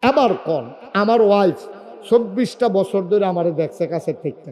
আবার কোন আমার ওয়াইফ 24টা বছর ধরে আমারে দেখছে কাছের থেকে,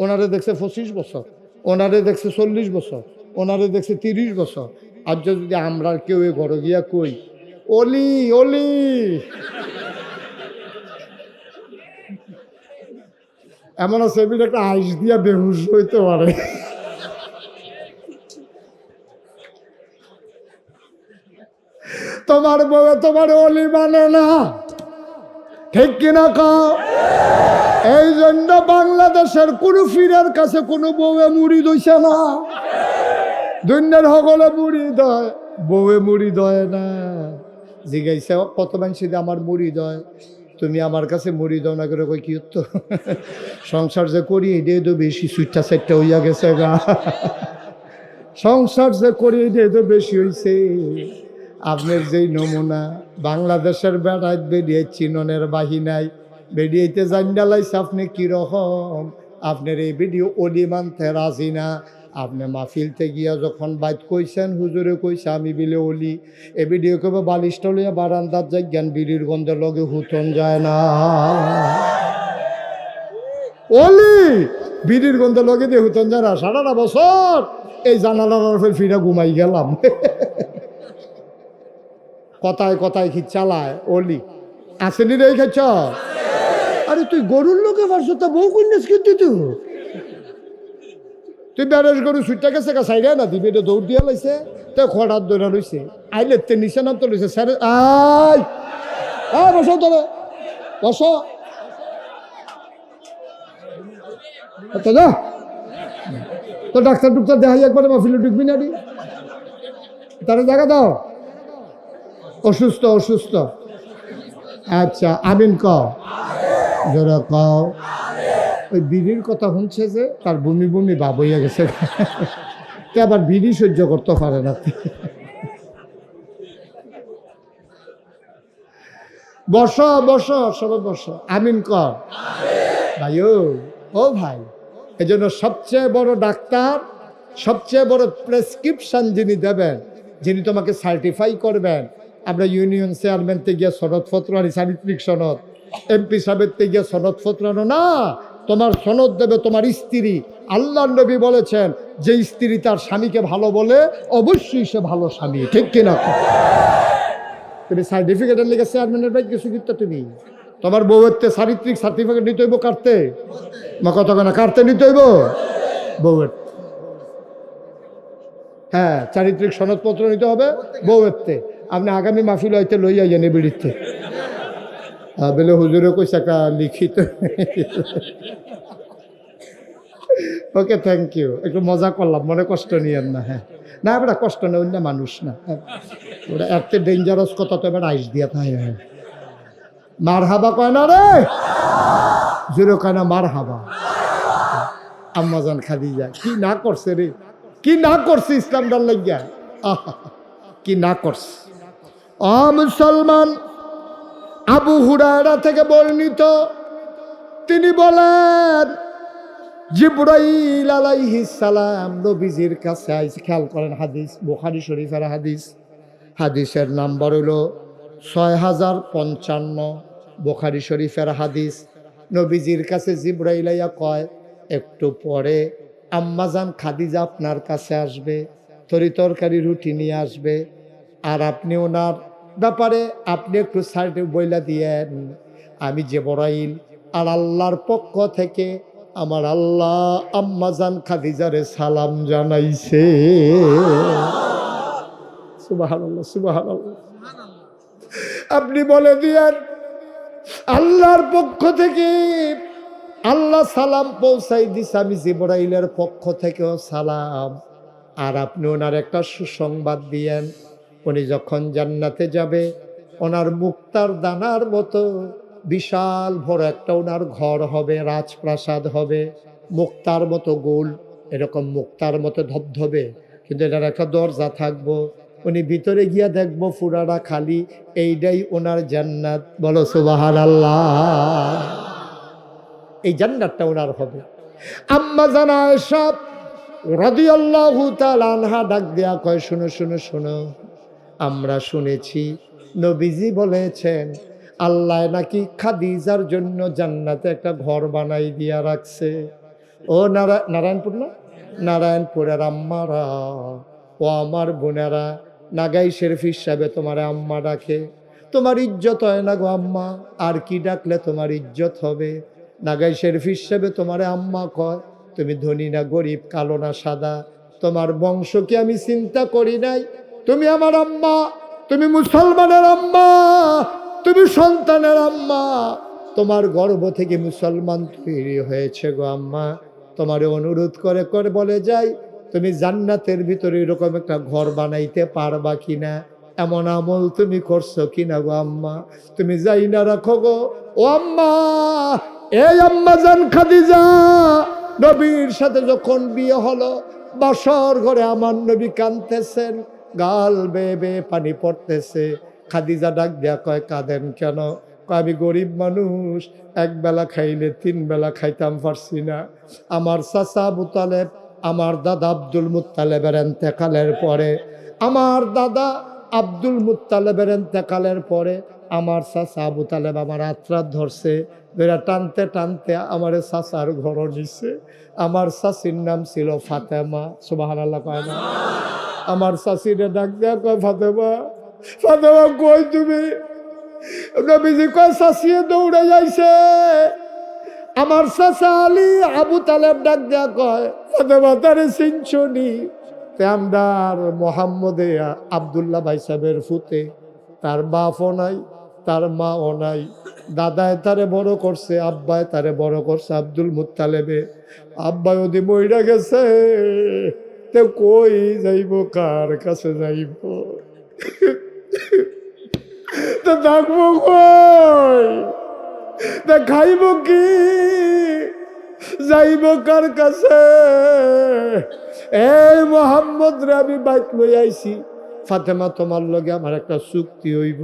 ওনারে দেখছে 25 বছর, ওনারে দেখছে 40 বছর, ওনারে দেখছে 30 বছর। আর যদি আমরা কেউ ঘরে গিয়া কই অলি অলি, এমন আছে একটা আইস দিয়া বেহুশ হইতে পারে। তোমার বউ তোমার অলি মানে না, ঠিক কিনা কও? এই জন্য বাংলাদেশের কোন ফিরের কাছে কোনো বউয়ে মুড়ি দইছে না। দুনিয়ার সকলে মুড়ি দয়, বউয়ে মুড়ি দয় না। জিজ্ঞাসা কত মানুষ আমার মুড়ি দয়, তুমি আমার কাছে মুড়ি দাও না করে কই কি উত্তর? সংসার যে করি এটাই তো বেশি সুইটটা সাইটটা হইয়া গেছে গা। সংসার যে করি এটাই তো বেশি হইছে। আপনার যেই নমুনা বাংলাদেশের বেড়ায় বেরিয়ে চিননের বাহিনায় বেরিয়েতে জান্ডালাইছে আপনি কিরকম, আপনার এই ভিডিও অলি মানতে রাজি না। আপনি মাহফিলতে গিয়া যখন বাইত কইছেন হুজুরে কইছে আমি বিলে অলি, এ ভিডিও কবে বালিশটা লইয়া বারান্দার যাই জ্ঞান বিড়ির গন্ধের লগে হুতন যায় না। অলি বিড়ির গন্ধের লগে দিয়ে হুতন যায় না। সারাটা বছর এই জানালার ফের ফিরা ঘুমাই গেলাম। কথায় কথায় কি চালায় অলি আসেনি রে খাচ্ছ? আরে তুই গরুর লোকে পারছো তা বউ কন্যাস কিন্তু তুই বেড়াস গরু সুইটা গেছে গা সাইডে না দিবি, এটা দৌড় দিয়া লাইছে তো খড়ার দৌড়া রইছে আইলে তে নিচে নাম তো লইছে স্যার আয় বসো তবে বসো যা তো ডাক্তার টুক্তার দেখাই একবারে মাহফিলে ঢুকবি না তারা জায়গা দাও। অসুস্থ অসুস্থ আচ্ছা আমিন কও, জোরে কও। ওই বিড়ির কথা শুনছে যে তার বমি বমি ভাব হইয়া গেছে, তো আবার বিড়ি সহ্য করতে পারে না। বসো বসো সবাই বসো, আমিন কর ভাই। ও ভাই, এই জন্য সবচেয়ে বড় ডাক্তার, সবচেয়ে বড় প্রেসক্রিপশন যিনি দেবেন, যিনি তোমাকে সার্টিফাই করবেন, আমরা ইউনিয়ন চেয়ারম্যান থেকে গিয়ে সনদপত্র আনি, চারিত্রিক সনদ, এমপি সাহেবের থেকে গিয়ে সনদপত্র আনো না, তোমার সনদ দেবে তোমার স্ত্রী। আল্লাহর নবী বলেছেন যে স্ত্রী তার স্বামীকে ভালো বলে অবশ্যই সে ভালো স্বামী, ঠিক কিনা? তুমি সার্টিফিকেটের লিখে চেয়ারম্যানের বাইক কিছু কিন্তু তুমি তোমার বউয়ের চারিত্রিক সার্টিফিকেট নিতে হইব কাটতে, মা কত না কাটতে নিতে হইব বউয়ের। হ্যাঁ, চারিত্রিক সনদপত্র নিতে হবে বউয়েরতে। আপনি আগামী মাহফিল হইতে লইয়া যান বিড়িতে বেলে হুজুরে কইছে একটা লিখিত। ওকে, থ্যাংক ইউ, একটু মজা করলাম, মনে কষ্ট নিয়েন না। হ্যাঁ না এবার কষ্ট নেই, অন্য মানুষ না, ওটা এত ডেঞ্জারাস কথা তো এবার আইস দিয়া থাকে। মার হাবা কয় না রে, জোরে কয় না মার হাবা। আম্মাজান খাদিজা কি না করছে রে, কি না করছে ইসলাম ডাল লাগিয়া, কি না করছে। মুসলমান আবু হুরায়রা থেকে বর্ণিত, তিনি বলেন জিবরাইল আলাইহিস সালাম নবীজির কাছে আইছে। খেয়াল করেন হাদিস, বুখারী শরীফের হাদিস, হাদিসের নাম্বার হলো 6055, বুখারী শরীফের হাদিস। নবীজির কাছে জিবরাইল আইয়া কয় একটু পরে আম্মাজান খাদিজা আপনার কাছে আসবে, তরি তরকারি রুটি নিয়ে আসবে, আর আপনি ওনার ব্যাপারে আপনি একটু সাইডে বইলা দিয়েন আমি জিবরাইল আর আল্লাহর পক্ষ থেকে আমার আল্লাহ আম্মাজান খাদিজারে সালাম জানাইছে। সুবহানাল্লাহ সুবহানাল্লাহ। আপনি বলে দিয়েন আল্লাহর পক্ষ থেকে আল্লাহ সালাম পৌঁছাই দিছে, আমি জিবরাইলের পক্ষ থেকেও সালাম। আর আপনি ওনার একটা সুসংবাদ দিয়েন, উনি যখন জান্নাতে যাবে ওনার মুক্তার দানার মতো বিশাল বড় একটা ওনার ঘর হবে, রাজপ্রাসাদ হবে, মুক্তার মতো গোল, এরকম মুক্তার মতো ধবধবে, কিন্তু এটার একটা দরজা থাকবো। উনি ভিতরে গিয়া দেখবো পুরাটা খালি, এইটাই ওনার জান্নাত। বলো সুবহানাল্লাহ। এই জান্নাতটা ওনার হবে। আম্মা জানা সব রাদিয়াল্লাহু তাআলা আনহা ডাক দেয়া কয় শোনো শোনো শোনো, আমরা শুনেছি নবীজি বলেছেন আল্লাহ নাকি খাদিজার জন্য জান্নাতে একটা ঘর বানাই দিয়া রাখছে। ও নারায়ণপুর না, নারায়ণপুরের আম্মারা, ও আমার বোনেরা, নাগাই শরীফ হিসাবে তোমার আম্মা ডাকে, তোমার ইজ্জত হয় না গো আম্মা, আর কি ডাকলে তোমার ইজ্জত হবে? নাগাই শরীফ হিসাবে তোমার আম্মা কয়, তুমি ধনী না গরিব, কালো না সাদা, তোমার বংশ কি আমি চিন্তা করি নাই? তুমি আমার আম্মা, তুমি মুসলমানের আম্মা, তুমি সন্তানের আম্মা, তোমার গর্ভ থেকে মুসলমান তৈরি হয়েছে গো আম্মা। তোমারে অনুরোধ করে করে বলে যাই, তুমি জান্নাতের ভিতরে এরকম একটা ঘর বানাইতে পারবা কিনা, এমন আমল তুমি করছো কিনা গো আম্মা? তুমি যাই না রাখো গো ও আম্মা। এই আম্মা জান খাদিজা, নবীর সাথে যখন বিয়ে হলো, বাসর ঘরে আমার নবী কাঁদতেছেন, গাল বেয়ে বেয়ে পানি পড়তেছে। খাদিজা ডাক দেয়া কয়, কাঁদেন কেন? আমি গরিব মানুষ, এক বেলা খাইলে 3 বেলা খাইতাম পারছি না। আমার চাচা আবু তালেব, আমার দাদা আব্দুল মুত্তালেবের ইন্তেকালের পরে, আমার দাদা আব্দুল মুত্তালেবের ইন্তেকালের পরে আমার চাচা আবু তালেব আমার আত্রাত ধরছে, বেড়া টানতে টানতে আমার চাচার ঘর নিছে। আমার চাচির নাম ছিল ফাতেমা। সুবহানাল্লাহ কয় না? আমার চাচিরে ডাক দেয়া কয়, ফাতেমা, ফাতেমা কই তুমি? নবীজি কয়, চাচিয়ে দৌড়ে যাইছে। আমার চাচা আলী আবু তালেব ডাক দেয়া কয়, ফাতেমা তারে চিনছনি? তেমদার মোহাম্মদে আবদুল্লাহ ভাই সাহেবের ফুতে, তার বাপও নাই, তার মাও নাই, দাদায় তারে বড় করছে, আব্বায় তারে বড় করছে আব্দুল মুত্তালেবে। আব্বাই ওদি মইরা গেছে, তে কই যাইব, কার কাছে যাইব? তো থাকবো কই, তা খাইব কি, যাইব কার কাছে? এই মোহাম্মদ রে আমি বাইক লই আইছি, ফাতেমা তোমার লগে আমার একটা চুক্তি হইব,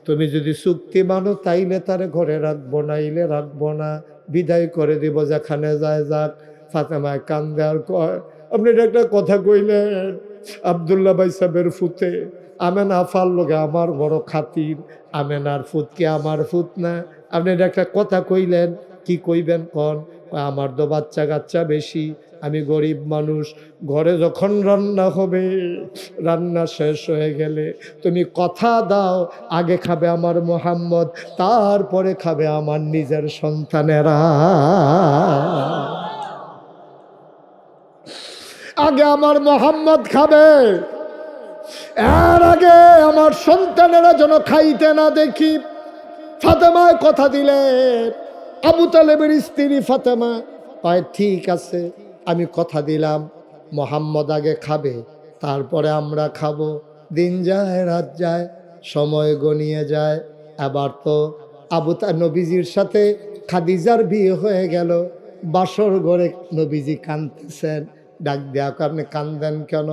তুমি যদি চুক্তি মানো তাইলে তারে ঘরে রাখবো, নাইলে রাখবো না, বিদায় করে দিব, যেখানে যায় যাক। ফাতেমায় কান্দে আর কয়, আপনি এটা একটা কথা কইলেন, আবদুল্লাহ ভাই সাহেবের ফুতে আমেনা আফার লগে আমার বড় খাতির, আমেনার ফুত কি আমার ফুত না? আপনি এটা একটা কথা কইলেন, কি কইবেন কন? আমার তো বাচ্চা কাচ্চা বেশি, আমি গরিব মানুষ, ঘরে যখন রান্না হবে, রান্না শেষ হয়ে গেলে তুমি কথা দাও, আগে খাবে আমার মোহাম্মদ, তারপরে খাবে আমার নিজের সন্তানেরা। আগে আমার মোহাম্মদ খাবে, এর আগে আমার সন্তানেরা যেন খাইতে না দেখি। ফাতেমায় কথা দিলেন, আবু তালেবের স্ত্রী ফাতেমা কয়, ঠিক আছে, আমি কথা দিলাম, মোহাম্মদ আগে খাবে, তারপরে আমরা খাবো। দিন যায়, রাত যায়, সময় গনিয়ে যায়। আবার তো নবীজির সাথে খাদিজার বিয়ে হয়ে গেল, বাসর ঘরে নবীজি কাঁদতেছেন। ডাক দেয়া, আপনি কান্দেন কেন?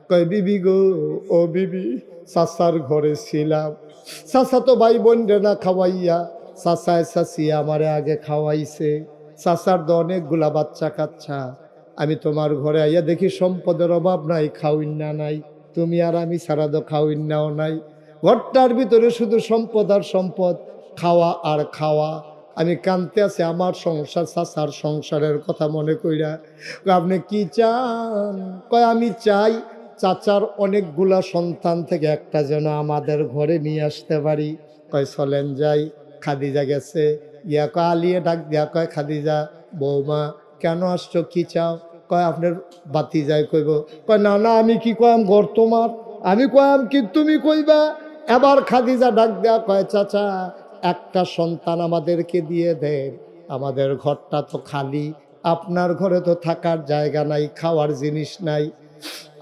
কয়, বিবি গো, ও বিবি, চাচার ঘরে ছিলাম, চাচা তো ভাই বোন রে না খাওয়াইয়া, চাচায় চাচিয়া আমারে আগে খাওয়াইছে, চাচার তো অনেকগুলা বাচ্চা কাচ্চা, আমি তোমার ঘরে আইয়া দেখি সম্পদের অভাব নাই, খাওয়িন্না নাই, তুমি আর আমি ছাড়া তো খাওয়িন্নাও নাই, ঘরটার ভিতরে শুধু সম্পদ আর সম্পদ, খাওয়া আর খাওয়া। আমি কানতে আছি আমার সংসার, চাচার সংসারের কথা মনে কইরা। আপনি কি চান? কয়, আমি চাই চাচার অনেকগুলা সন্তান থেকে একটা যেন আমাদের ঘরে নিয়ে আসতে পারি। কয়, চলেন যাই। খাদিজা গেছে, ইয়া কয়, আলিয়ে ডাক দিয়া কয়, খাদিজা বৌমা কেন আসছো, কি চাও? কয়, আপনার বাতি যায় কইব। কয়, না না, আমি কি কয়াম, ঘর তোমার, আমি কয়াম কি তুমি কইবা? এবার খাদিজা ডাক দেয়া কয়, চাচা একটা সন্তান আমাদেরকে দিয়ে দেন, আমাদের ঘরটা তো খালি, আপনার ঘরে তো থাকার জায়গা নাই, খাওয়ার জিনিস নাই।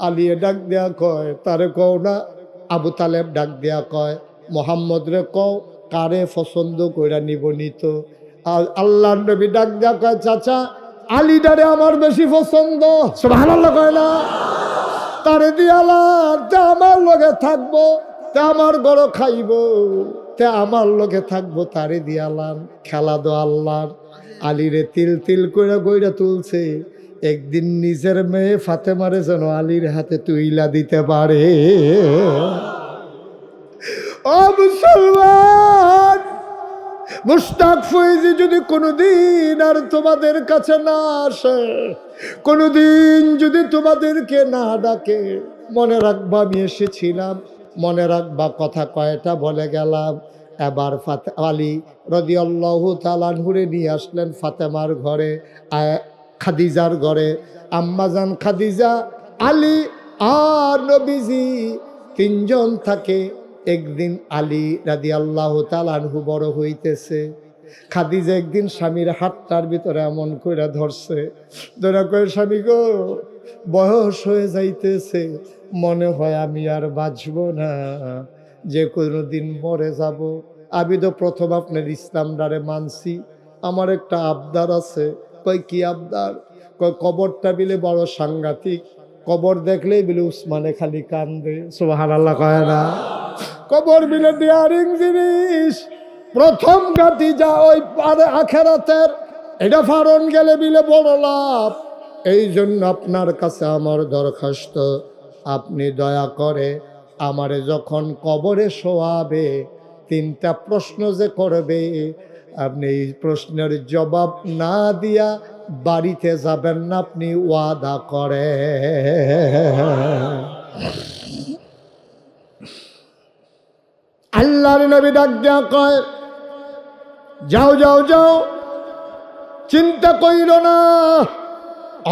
আলিয়ে ডাক দেয়া কয়, তারে কও না। আবু তালেব ডাক দেয়া কয়, মোহাম্মদ রে কও, কারে পছন্দ কইরা নিব নিত। আল্লাহর নবী ডাক দেয়া কয়, চাচা আলীটারে আমার বেশি পছন্দ। সুবহানাল্লাহ কয় না? তারে দিয়ালাম, তে আমার লগে থাকবো, তে আমার গড় খাইব, তে আমার লগে থাকবো, তারে দিয়ালাম। খেলা দো আল্লাহর। আলীরে তিল তিল কইরা গইরা তুলছে, একদিন নিজের মেয়ে ফাতেমারে যেন আলীর হাতে তুইলা দিতে পারে। ও মুসলমান, মুশতাক ফয়েজি যদি কোনোদিন আর তোমাদের কাছে না আসে, কোনোদিন যদি তোমাদেরকে না ডাকে, মনে রাখবা আমি এসেছিলাম, মনে রাখবা কথা কয়টা বলে গেলাম। এবার আলী রাদিয়াল্লাহু তাআলা আনহুরে নিয়ে আসলেন ফাতেমার ঘরে, খাদিজার ঘরে। আম্মাজান খাদিজা, আলী আর নবীজি তিনজন থাকে। একদিন আলী রাদিয়াল্লাহু তাআলা আনহু বড় হইতেছে, খাদিজা একদিন স্বামীর হাতটার ভিতরে এমন করে ধরছে, ধরা কয়ে, স্বামী গো, বয়স হয়ে যাইতেছে, মনে হয় আমি আর বাঁচব না, যে কোনো দিন মরে যাব। আমি তো প্রথম আপনার ইসলামটারে মানছি, আমার একটা আবদার আছে। কই কি আবদার? কয় কবরটা বিলে বড় সাংঘাতিক, কবর দেখলেই বিলে উসমানে খালি কান্দে। সুবহানাল্লাহ কয় না? কবর বিলে ডিয়ারিং জিনিস, প্রথম গাতি যা ওই আখেরাতের, এটা ফারণ গেলে বিলে বড় লাভ। এই জন্য আপনার কাছে আমার দরখাস্ত, আপনি দয়া করে আমারে যখন কবরে শোয়াবে, তিনটা প্রশ্ন যে করবে, আপনি এই প্রশ্নের জবাব না দিয়া বাড়িতে যাবেন না, আপনি ওয়াদা করে। আল্লাহর নবী ডাক দেয়া কয়, যাও যাও যাও, চিন্তা কইর না,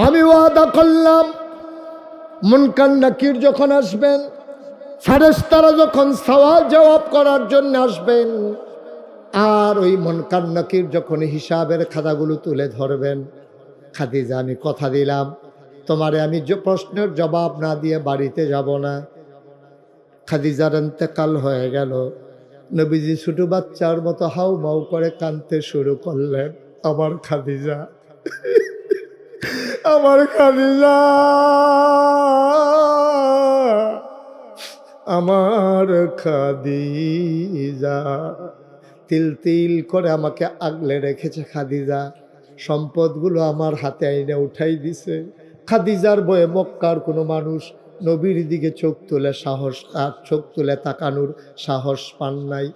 আমি ওয়াদা করলাম, মুনকার নাকির যখন আসবেন, ফেরেশতারা যখন সওয়াল জবাব করার জন্য আসবেন, আর ওই মুনকার নাকির যখন হিসাবের খাতাগুলো তুলে ধরবেন, খাদিজা আমি কথা দিলাম তোমারে আমি যে প্রশ্নের জবাব না দিয়ে বাড়িতে যাব না। খাদিজার ইন্তেকাল হয়ে গেল। নবীজি ছোট বাচ্চার মতো হাউ মাউ করে কাঁদতে শুরু করলেন, আমার খাদিজা, আমার খাদিজা, আমার খাদিজা। তিল তিল করে আমাকে আগলে রেখেছে খাদিজা, সম্পদগুলো আমার হাতে আইনে উঠাই দিছে। খাদিজার বয়ে মক্কার কোনো মানুষ নবীর দিকে চোখ তুলে তাকানোর সাহস পান নাই।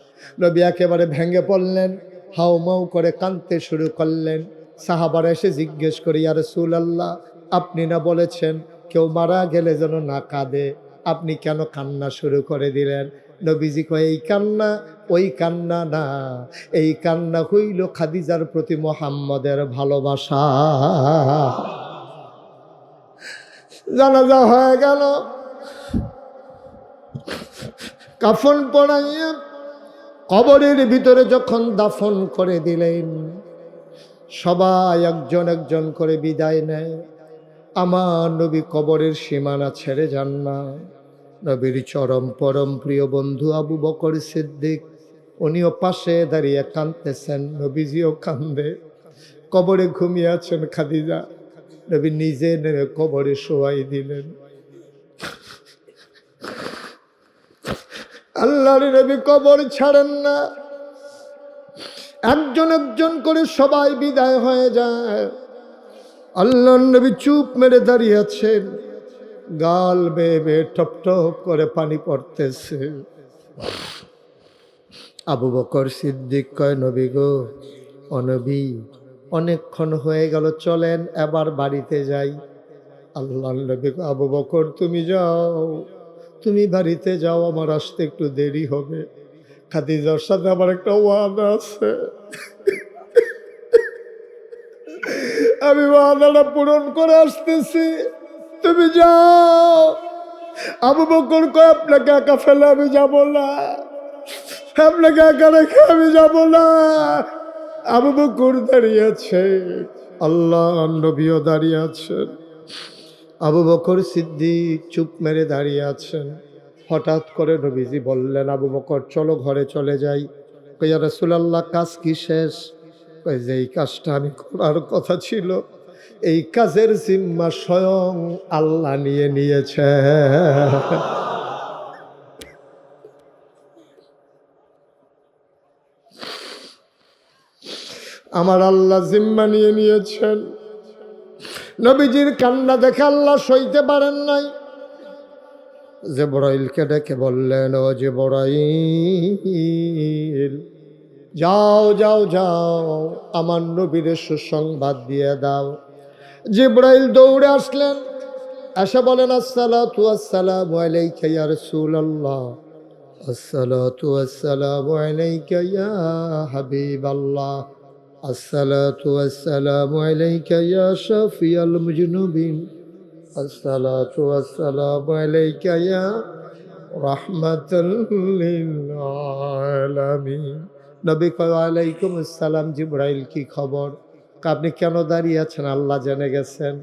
নবী একেবারে ভেঙে পড়লেন, হাউমাউ করে কাঁদতে শুরু করলেন। সাহাবারা এসে জিজ্ঞেস করে, ইয়া রাসূলুল্লাহ, আপনি না বলেছেন কেউ মারা গেলে যেন না কাঁদে, আপনি কেন কান্না শুরু করে দিলেন? নবীজি কয়, এই কান্না ওই কান্না না, এই কান্না হইল খাদিজার প্রতি মুহাম্মদের ভালোবাসা। জানাজা হয়ে গেল, কাফন পরাইয়া কবরের ভিতরে যখন দাফন করে দিলেন, সবাই একজন একজন করে বিদায় নেয়। আমার নবী কবরের সীমানা ছেড়ে যান না। নবীর চরম পরম প্রিয় বন্ধু আবু বকর সিদ্দিক, উনিও পাশে দাঁড়িয়ে কাঁদতেছেন, নবীজিও কান্দে। কবরে ঘুমিয়ে আছেন খাদিজা, নবী নিজে নেমে কবরে শোয়াই দিলেন। আল্লাহর নবী কবর ছাড়েন না, একজন একজন করে সবাই বিদায় হয়ে যায়। আল্লাহর নবী চুপ মেরে দাঁড়িয়ে আছেন, গাল বেয়ে বেয়ে টপ টপ করে পানি পড়তেছে। আবু বকর সিদ্দিক কয়, নবী গো, ও নবী, অনেকক্ষণ হয়ে গেল, চলেন এবার বাড়িতে যাই। আল্লাহর নবী কয়, আবু বকর তুমি যাও, তুমি বাড়িতে যাও, আমার আসতে একটু দেরি হবে, খাদিজার সাথে আমার একটা ওয়াদা আছে, আমি ওয়াদাটা পূরণ করে আসতেছি, তুমি যাও। আবু বকর কয়, আপনাকে একা ফেলে আমি যাব না, আপনাকে একা রেখে আমি যাব না। আবু বকর দাঁড়িয়ে আছে, আল্লাহ নবীও দাঁড়িয়ে আছেন, আবু বকর সিদ্দিক চুপ মেরে দাঁড়িয়ে আছেন। হঠাৎ করে নবীজি বললেন, আবু বকর চলো ঘরে চলে যাই। ইয়া রাসূলুল্লাহ, কাজ কি শেষ? যে এই কাজটা আমি করার কথা ছিল, এই কাজের জিম্মা স্বয়ং আল্লাহ নিয়ে নিয়েছে। আমার আল্লাহ জিম্মা নিয়ে নিয়েছেন। নবীজির কান্না দেখে আল্লাহ সইতে পারেন নাই, জিবরাইলকে ডেকে বললেন, ও জিবরাইল, যাও যাও যাও, আমার নবীর সুসংবাদ দিয়ে দাও। জিবরাইল দৌড়ে আসলেন, এসে বলেন আসসালাতু ওয়াসসালামু আলাইকা ইয়া রাসূলুল্লাহ, আসসালাতু ওয়াসসালামু আলাইকা ইয়া হাবিবাল্লাহ, আসসালাতু ওয়াসসালামু আলাইকা ইয়া শাফিয়াল মুজনুবিন, আসসালাতু ওয়াসসালামু আলাইকা ইয়া রাহমাতাল লিল আলামিন। নবী কয় ওয়ালাইকুম আসসালাম। জিবরাইল কি খবর? আপনি কেন দাঁড়িয়ে আছেন? আল্লাহ জেনে গেছেন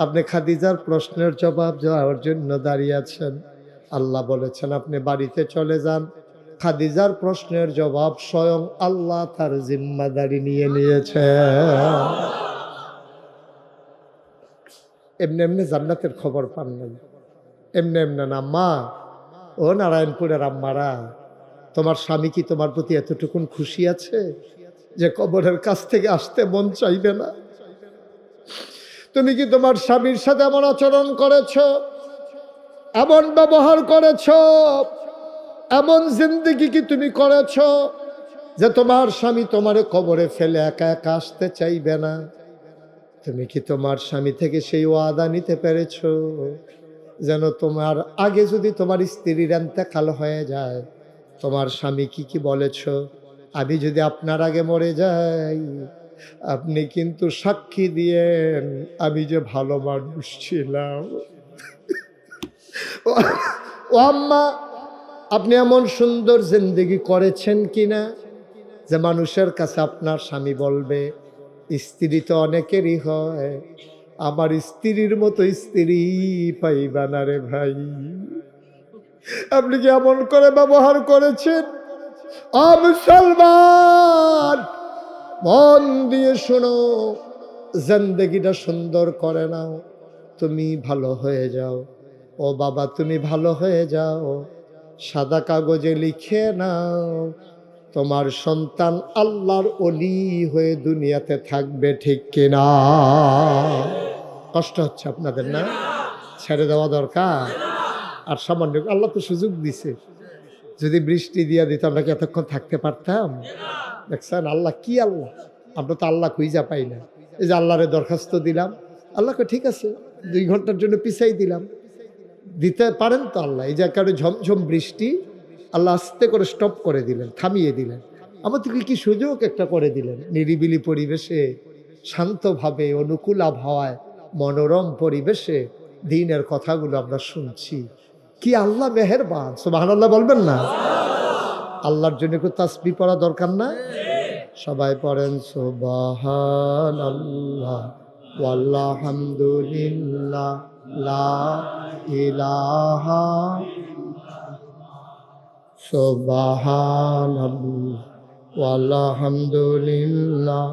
আপনি খাদিজার প্রশ্নের জবাব দেওয়ার জন্য দাঁড়িয়ে আছেন। আল্লাহ বলেছেন আপনি বাড়িতে চলে যান, খাদিজার প্রশ্নের জবাব স্বয়ং আল্লাহ তার জিম্মাদারি নিয়ে নিয়েছে। এমনি এমনি জান্নাতের খবর পান নাই, এমনি এমনি না। মা, ও নারায়ণপুরের আম্মারা, তোমার স্বামী কি তোমার প্রতি এতটুকুন খুশি আছে যে কবরের কাছ থেকে আসতে মন চাইবে না? তুমি কি তোমার স্বামীর সাথে এমন আচরণ করেছ, এমন ব্যবহার করেছ, এমন জিন্দেগি কি তুমি করেছ যে তোমার স্বামী তোমারে কবরে ফেলে একা একা আসতে চাইবে না? তুমি কি তোমার স্বামী থেকে সেই ওয়াদা নিতে পেরেছ যেন তোমার আগে যদি তোমার স্ত্রীর ইন্তেকাল হয়ে যায়, তোমার স্বামী কি বলেছ, আমি যদি আপনার আগে মরে যাই আপনি কিন্তু সাক্ষী দিয়েন আমি যে ভালো মানুষ ছিলাম। ও আম্মা, আপনি এমন সুন্দর জিন্দেগি করেছেন কিনা যে মানুষের কাছে আপনার স্বামী বলবে, স্ত্রী তো অনেকেরই হয়, আমার স্ত্রীর মতো স্ত্রী পাইবা না রে ভাই। আপনি কি এমন করে ব্যবহার করেছেন? মুসলমান, মন দিয়ে শোনো, জিন্দেগিটা সুন্দর করে নাও, তুমি ভালো হয়ে যাও। ও বাবা, তুমি ভালো হয়ে যাও, সাদা কাগজে লিখে নাও তোমার সন্তান আল্লাহর ওলি হয়ে দুনিয়াতে থাকবে, ঠিক কিনা? কষ্ট হচ্ছে আপনাদের না? ছেড়ে দেওয়া দরকার। আর সামান্য আল্লাহ তো সুযোগ দিছে, যদি বৃষ্টি দিয়া দিত আমরা কি এতক্ষণ থাকতে পারতাম? দেখছেন আল্লাহ কি আল্লাহ, আমরা তো আল্লাহ খুঁজা পাই না। এই যে আল্লাহরে দরখাস্ত দিলাম, আল্লাহকে ঠিক আছে 2 ঘন্টার জন্য পিছাই দিলাম, দিতে পারেন তো আল্লাহ। এই যে কারণে ঝমঝম বৃষ্টি আল্লাহ আস্তে করে স্টপ করে দিলেন, থামিয়ে দিলেন। আমাদেরকে কি সুযোগ একটা করে দিলেন, নিরিবিলি পরিবেশে, শান্তভাবে, অনুকূল আবহাওয়ায়, মনোরম পরিবেশে দিনের কথাগুলো আমরা শুনছি। কি আল্লাহ মেহেরবান, সুবহানাল্লাহ বলবেন না? আল্লাহর জন্য একটু তাসবিহ পড়া দরকার না? সবাই পড়েন সুবহানাল্লাহ ওয়ালহামদুলিল্লাহ লা ইলাহা, সুবহানাল্লাহ ওয়ালহামদুলিল্লাহ